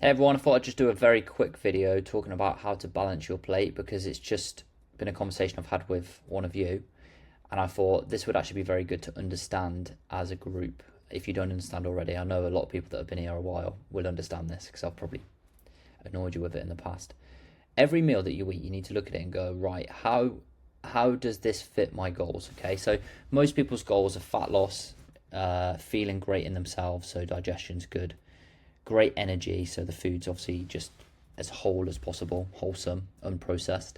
Hey everyone, I thought I'd just do a very quick video talking about how to balance your plate because it's just been a conversation I've had with one of you, and I thought this would actually be very good to understand as a group. If you don't understand already, I know a lot of people that have been here a while will understand this because I've probably annoyed you with it in the past. Every meal that you eat, you need to look at it and go, right, how does this fit my goals? Okay, so most people's goals are fat loss, feeling great in themselves, so digestion's good, great energy, so the food's obviously just as whole as possible, wholesome, unprocessed,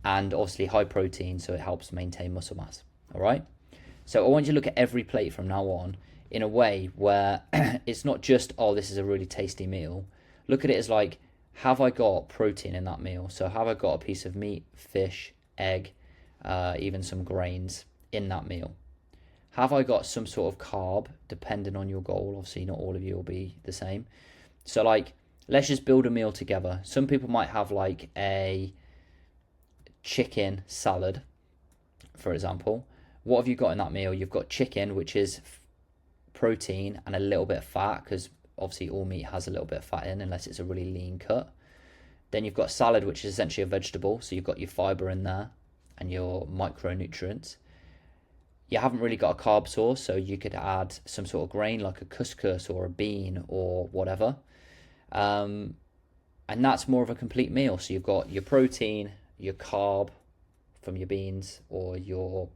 and obviously high protein, so it helps maintain muscle mass. All right, so I want you to look at every plate from now on in a way where it's not just, oh, this is a really tasty meal. Look at it as like, have I got protein in that meal? So have I got a piece of meat, fish, egg, even some grains in that meal? Have I got some sort of carb, depending on your goal? Obviously, not all of you will be the same. So, like, let's just build a meal together. Some people might have, like, a chicken salad, for example. What have you got in that meal? You've got chicken, which is protein and a little bit of fat, because obviously all meat has a little bit of fat in, unless it's a really lean cut. Then you've got salad, which is essentially a vegetable. So you've got your fibre in there and your micronutrients. You haven't really got a carb source, so you could add some sort of grain like a couscous or a bean or whatever. And that's more of a complete meal. So you've got your protein, your carb from your beans or your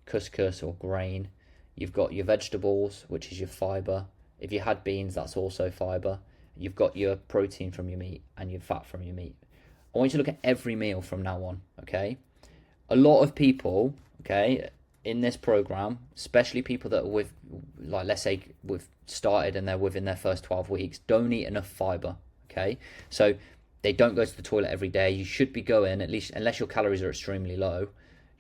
couscous or grain. You've got your vegetables, which is your fibre. If you had beans, that's also fibre. You've got your protein from your meat and your fat from your meat. I want you to look at every meal from now on, okay? A lot of people, okay, in this program, especially people that are with, like, let's say we've started and they're within their first 12 weeks, don't eat enough fiber, okay? So they don't go to the toilet every day. You should be going, at least, unless your calories are extremely low,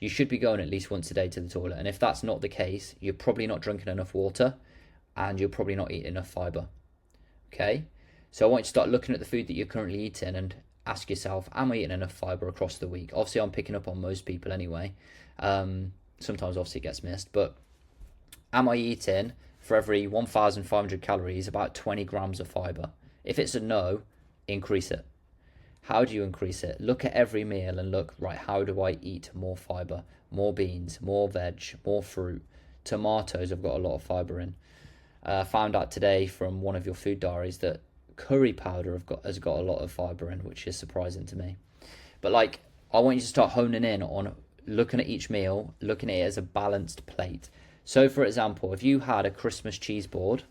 you should be going at least once a day to the toilet. And if that's not the case, you're probably not drinking enough water and you're probably not eating enough fiber, okay? So I want you to start looking at the food that you're currently eating and ask yourself, am I eating enough fiber across the week? Obviously, I'm picking up on most people anyway. Sometimes obviously it gets missed, but am I eating for every 1,500 calories about 20 grams of fiber? If it's a no, increase it. How do you increase it? Look at every meal and look, right, how do I eat more fiber? More beans, more veg, more fruit. Tomatoes have got a lot of fiber in. Found out today from one of your food diaries that curry powder has got a lot of fiber in, which is surprising to me. But like, I want you to start honing in on looking at each meal, looking at it as a balanced plate. So for example, if you had a Christmas cheese board,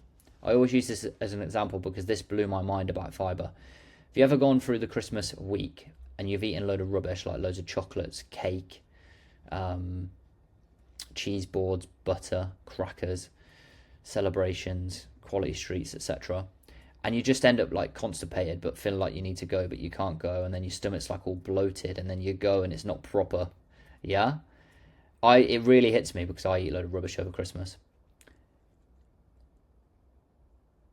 I always use this as an example because this blew my mind about fiber. If you ever gone through the Christmas week and you've eaten a load of rubbish, like loads of chocolates, cake, cheese boards, butter, crackers, celebrations, quality streets, etc., and you just end up like constipated but feel like you need to go but you can't go, and then your stomach's like all bloated, and then you go and it's not proper. Yeah, it really hits me because I eat a load of rubbish over Christmas.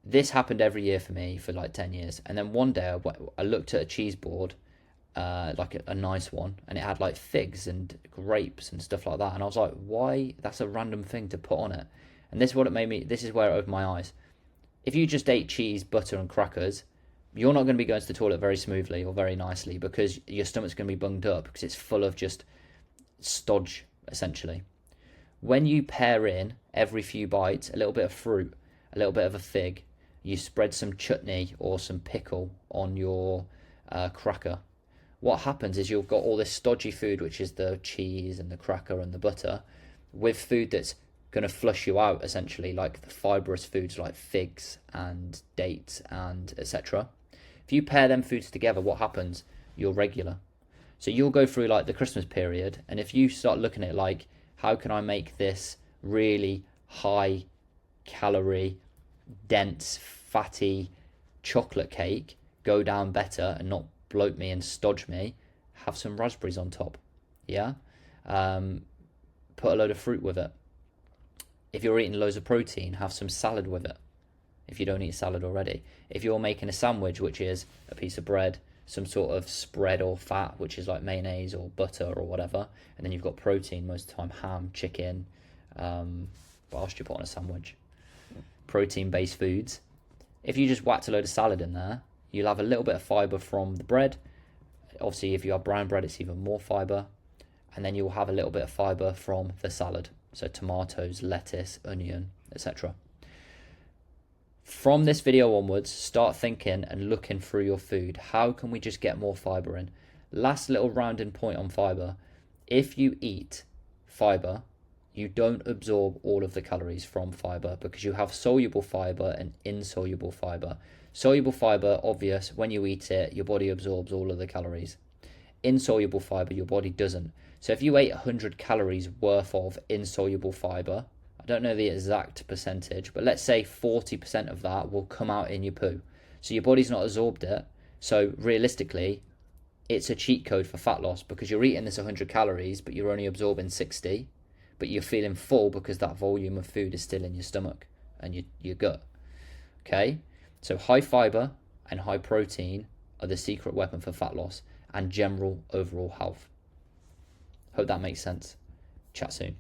This happened every year for me for like 10 years, and then one day I looked at a cheese board, like a nice one, and it had like figs and grapes and stuff like that, and I was like, why? That's a random thing to put on it. And this is where it opened my eyes. If you just ate cheese, butter and crackers, you're not going to be going to the toilet very smoothly or very nicely because your stomach's going to be bunged up because it's full of just stodge, essentially. When you pair in every few bites a little bit of fruit, a little bit of a fig, you spread some chutney or some pickle on your cracker, what happens is you've got all this stodgy food, which is the cheese and the cracker and the butter, with food that's going to flush you out, essentially, like the fibrous foods like figs and dates and etc. If you pair them foods together, what happens? You're regular. So you'll go through like the Christmas period, and if you start looking at it like, how can I make this really high calorie, dense, fatty chocolate cake go down better and not bloat me and stodge me, have some raspberries on top. Yeah, put a load of fruit with it. If you're eating loads of protein, have some salad with it, if you don't eat salad already. If you're making a sandwich, which is a piece of bread, some sort of spread or fat, which is like mayonnaise or butter or whatever, and then you've got protein most of the time, ham, chicken, what else do you put on a sandwich? Protein-based foods. If you just whacked a load of salad in there, you'll have a little bit of fibre from the bread. Obviously, if you have brown bread, it's even more fibre. And then you'll have a little bit of fibre from the salad. So tomatoes, lettuce, onion, etc. From this video onwards, start thinking and looking through your food. How can we just get more fibre in? Last little rounding point on fibre. If you eat fibre, you don't absorb all of the calories from fibre because you have soluble fibre and insoluble fibre. Soluble fibre, obvious, when you eat it, your body absorbs all of the calories. Insoluble fibre, your body doesn't. So if you ate 100 calories worth of insoluble fibre, I don't know the exact percentage, but let's say 40% of that will come out in your poo. So your body's not absorbed it. So realistically, it's a cheat code for fat loss because you're eating this 100 calories, but you're only absorbing 60. But you're feeling full because that volume of food is still in your stomach and your gut. Okay? So high fibre and high protein are the secret weapon for fat loss and general overall health. Hope that makes sense. Chat soon.